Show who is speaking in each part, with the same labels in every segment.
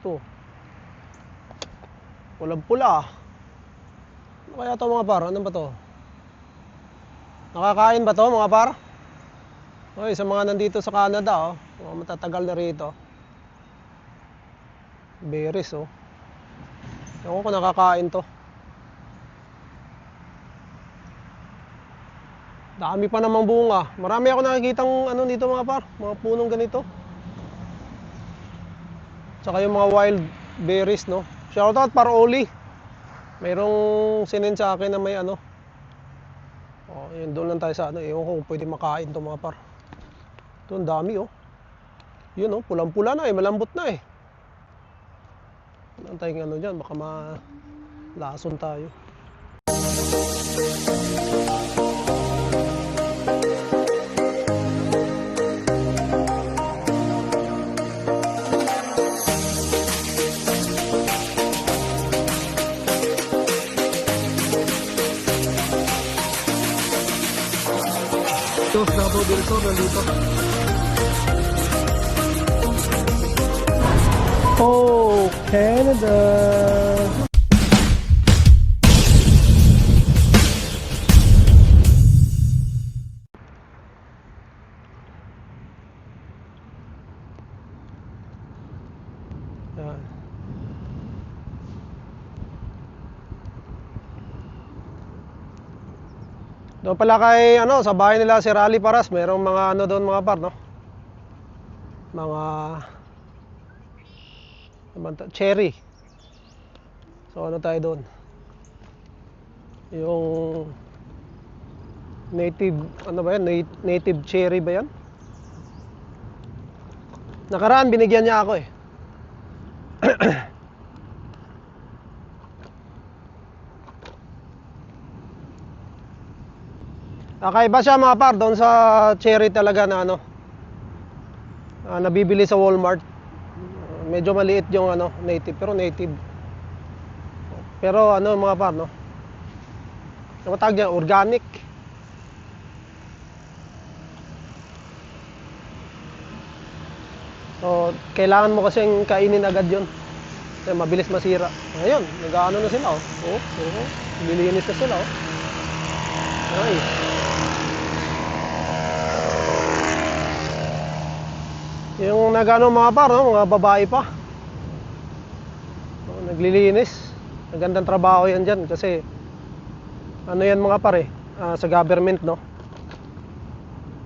Speaker 1: to? Pulang pula. Ano kaya to mga par? Ano ba to? Nakakain ba to mga par? Oy, sa mga nandito sa Canada, mga matatagal na rito. Berries, ewan ko nakakain to. Dami pa namang bunga. Marami ako nakikitang ano dito mga par, mga punong ganito. Tsaka yung mga wild berries, no. Shoutout par Oli. Mayroong sinend sa akin na may ano. Yun, doon lang tayo sa ano. Ewan ko kung pwede makain to mga par. Ito, ang dami Yun pulang-pula na malambot na Ano tayong ano dyan, baka malason tayo. Davao del Sur nandito. Oh, Canada. Yan. Doon pala kay ano, sa bahay nila si Rally Paras, mayroong mga ano doon mga par, no? Mga cherry. So ano tayo doon? Yung native, ano ba yan? Native cherry ba yan? Nakaraan binigyan niya ako Kakaiba siya mga par, doon sa cherry talaga na ano, nabibili sa Walmart. Medyo maliit yung ano, native, pero native. Pero ano mga par, no? Ang tawag niya, organic. So, kailangan mo kasing kainin agad yun. Kasi mabilis masira. Ayun, nag-ano na sila Lilinis na sila Nice. Yung nagano mga par, mga babae pa. Naglilinis. Magandang trabaho yan dyan kasi ano yan mga par sa government, no?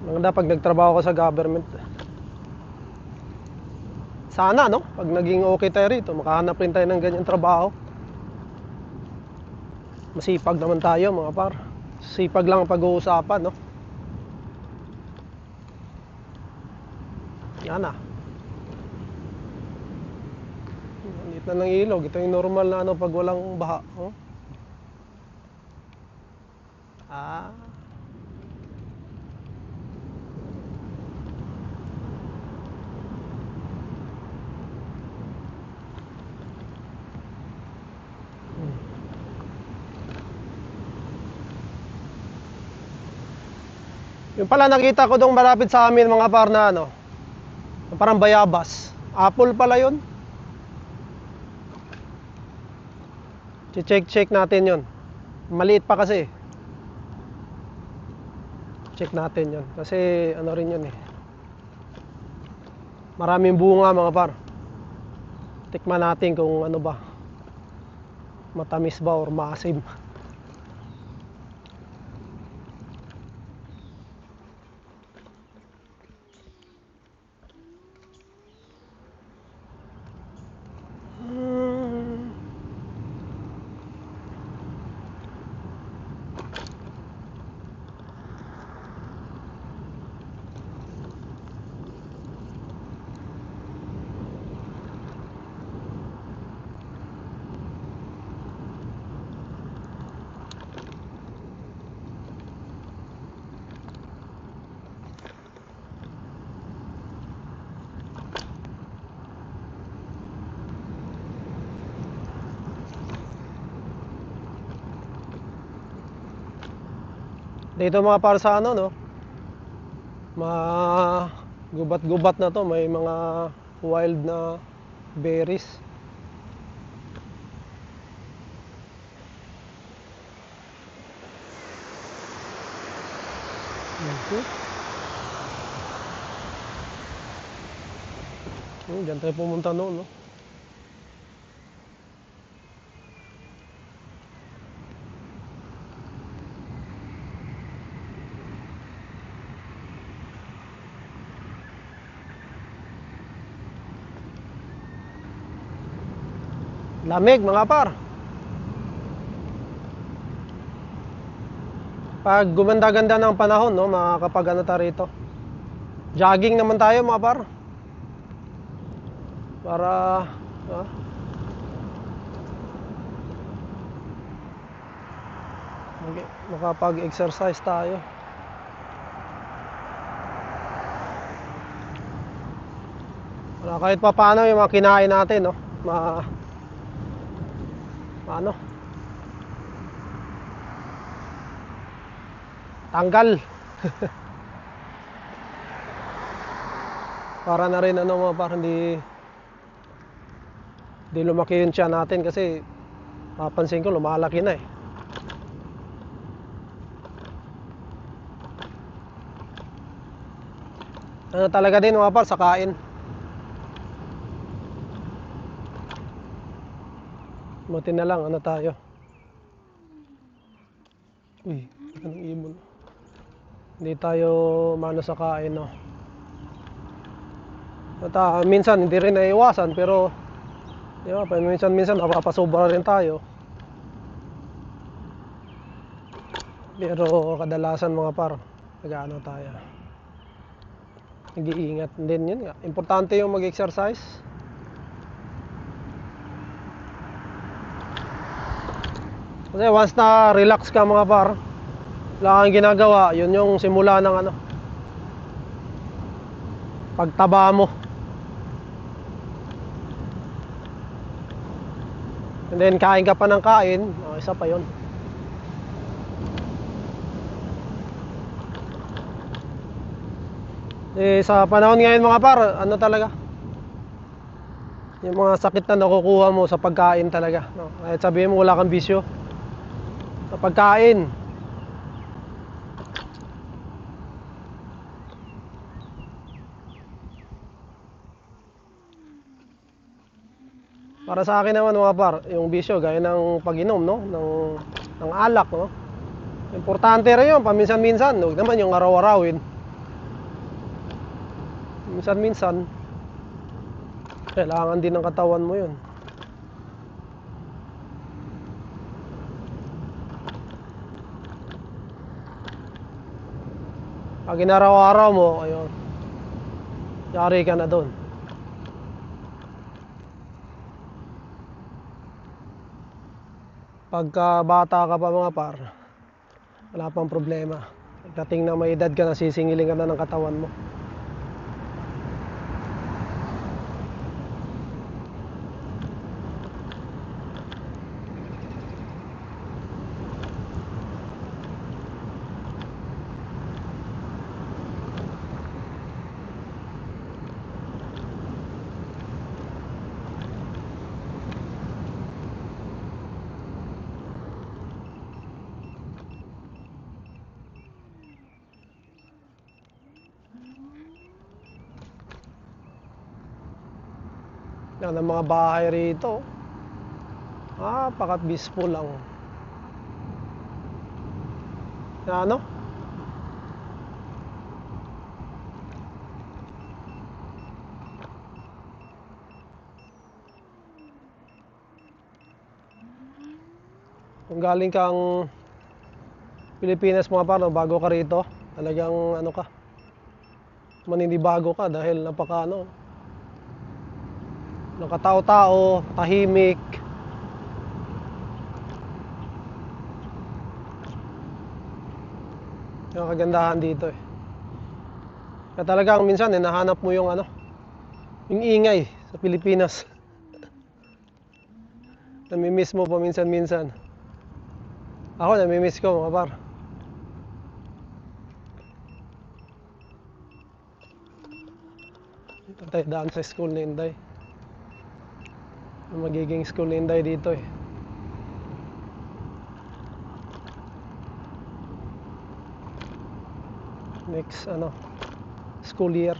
Speaker 1: Maganda pag nagtrabaho ka sa government. Sana, no? Pag naging okay tayo rito, makahanap rin tayo ng ganyang trabaho. Masipag naman tayo mga par. Sipag lang ang pag-uusapan, no? Yan Lit na ng ilog. Ito yung normal na ano pag walang baha. Yung pala nakita ko dong malapit sa amin mga par na ano, parang bayabas. Apple pala yun. Check natin yun. Maliit pa kasi. Check natin yun. Kasi ano rin yun Maraming bunga mga par. Tikman natin kung ano ba. Matamis ba or maasim. Dito mga par sa ano, no? Mga gubat-gubat na to, may mga wild na berries. Diyan tayo pumunta noon, no? Lamig mga par. Pag gumanda-ganda ng panahon, no, makakapag ano tayo rito. Jogging naman tayo mga par. Para makapag-exercise tayo. Para kahit pa paano yung mga kinain natin, no, ano, tanggal. Para na rin ano mga par, hindi lumaki yung tiyan natin kasi papansin ko lumalaki na eh. Ano talaga din mga par, sa kain. Buti na lang ano tayo. Uy, anong ibon. Hindi tayo mano sa kain, no. At minsan hindi rin naiiwasan, pero di ba, minsan napapasobra rin tayo. Pero kadalasan mga par, nag-ano tayo, nag-iingat din. Yun nga, importante yung mag-exercise. Kasi once na relax ka mga par, wala kang ginagawa, yun yung simula ng ano, pagtaba mo. And then kain ka pa ng kain, isa pa yun. Sa panahon ngayon mga par, ano talaga, yung mga sakit na nakukuha mo sa pagkain talaga, no? Kahit sabihin mo wala kang bisyo sa pagkain. Para sa akin naman mga par, yung bisyo gaya ng pag-inom, no, ng alak, no, importante rin yun paminsan-minsan, huwag naman yung araw-arawin. Minsan-minsan kailangan din ng katawan mo yun. Pag inaraw-araw mo, ayun, yari ka na doon. Pagka bata ka pa mga par, wala pang problema. Pagdating na may edad ka na, sisingilin ka na ng katawan mo. Yan ang mga bahay rito. Pakat-peaceful lang. Ano? Kung galing kang Pilipinas mga par, bago ka rito, talagang ano ka, maninibago ka dahil napaka ano, nakatao-tao, tahimik. Yung kagandahan dito eh. Kaya talagang minsan nahanap mo yung ano, yung ingay sa Pilipinas. Namimiss mo pa minsan-minsan. Ako namimiss ko mga par. Dito tayo daan sa school ni Inday. magiging school ni Inday dito eh. Next school year.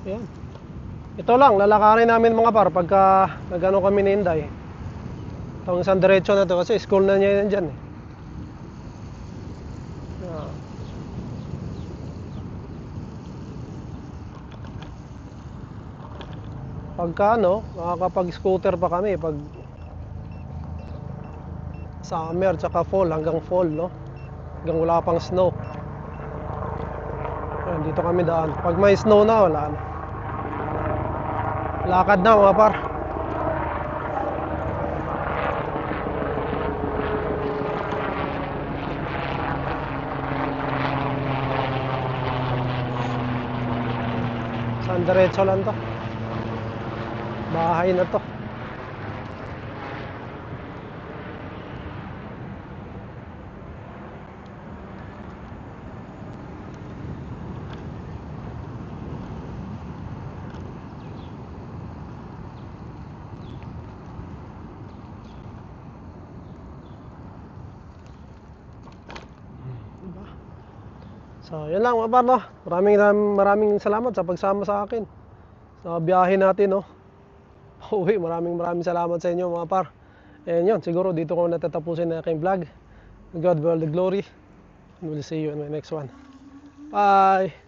Speaker 1: Yan. Ito lang, lalakarin namin mga par pagka nagano kami ni Inday. Itong isang diretso na to kasi school na niya yan dyan eh. Yan. Pagka makakapag-scooter pa kami pag summer tsaka fall, hanggang fall no. Hanggang wala pang snow. Yan, dito kami daan. Pag may snow na, wala na. Lakad na mga par. Saan diretso lang to. Bahay na to. So, yun lang mga par no. Maraming salamat sa pagsama sa akin sa biyahe natin no. Uwi, maraming salamat sa inyo mga par. And yun, siguro dito ko natatapusin na aking vlog. God be all the glory. And we'll see you in my next one. Bye!